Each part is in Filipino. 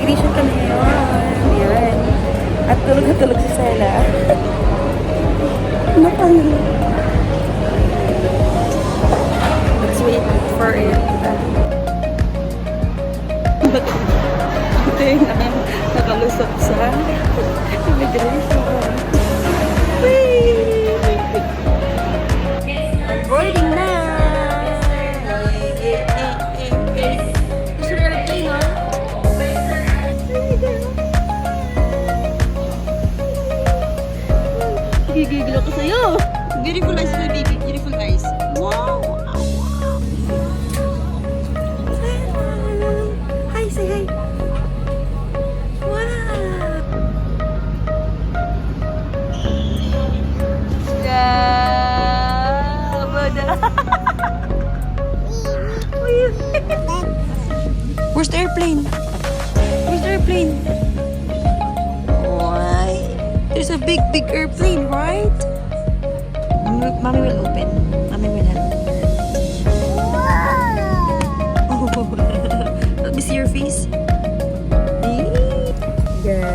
immigration kami ngayon. Ayan. At tulog na tulog si Stella. Napangin. Let's wait for it. Ito yung nakalusot sa immigration. I'm boarding na! Gusto na airplane, ha? Gigigil ako sa'yo! Beautiful eyes na, baby. Beautiful eyes. Wow! Hi, say hi! Where's the airplane? Where's the airplane? Why? There's a big airplane, right? Mommy will open. Mommy will help. Oh, let me see your face. Yeah.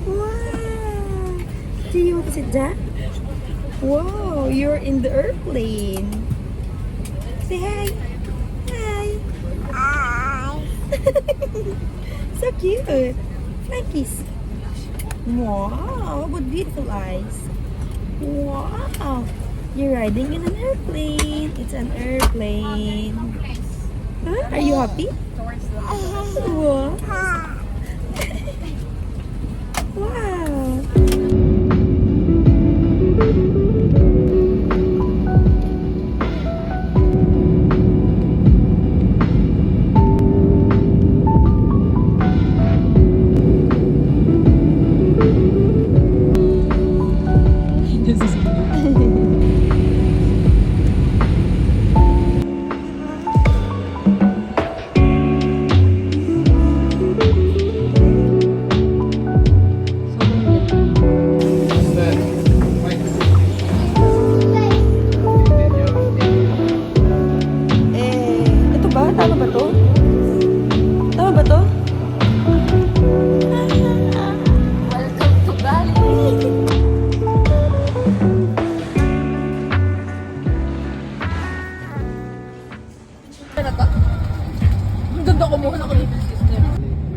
Wow. Do you want to sit down? Wow, you're in the airplane. Say hi. Hi. Hi. So cute. Fly kiss. Wow, what beautiful eyes. Wow. You're riding in an airplane. It's an airplane. Huh? Are you happy? Wow. Wow.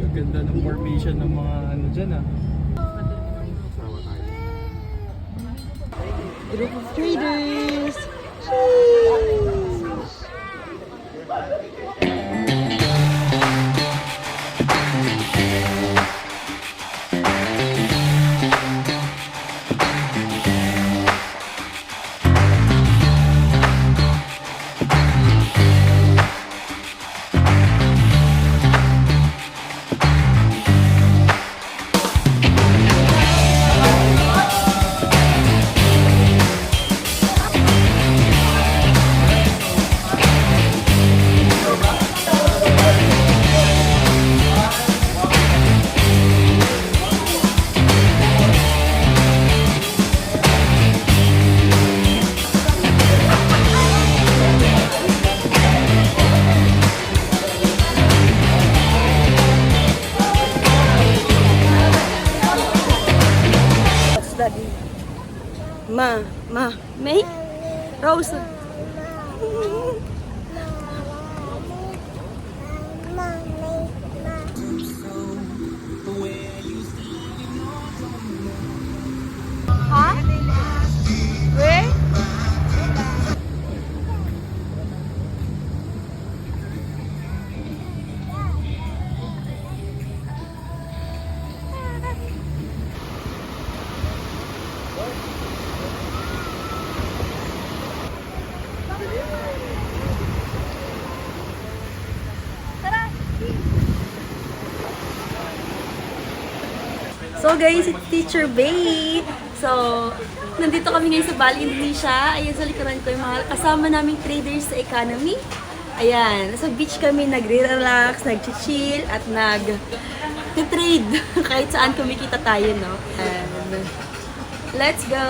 Ganda ng formation ng mga ano dyan ah. Group of traders. May? Rose. Ha? Where? So guys, it's Teacher Bay. So, nandito kami ngayon sa Bali, Indonesia. Ayan, sa likuran ko yung mga kasama naming traders sa economy. Ayan, nasa beach kami, nagre-relax, nag-chill, at nag-trade. Kahit saan kumikita tayo, no? And, let's go!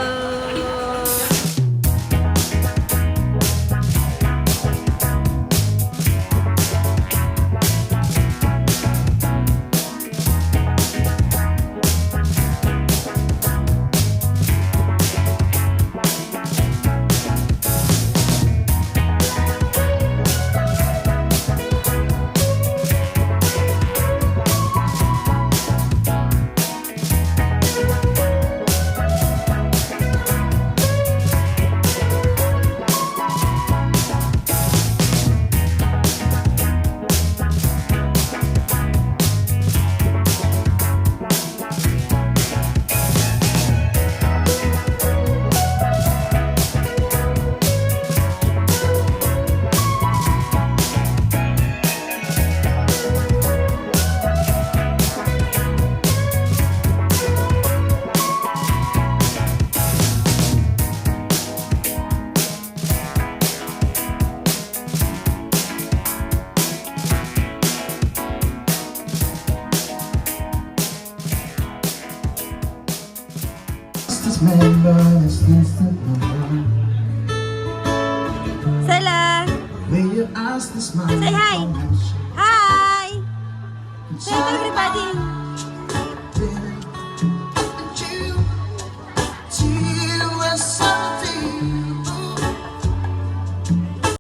fastest man, but it's instant number. Sela! When you ask the smile, Say hi. how much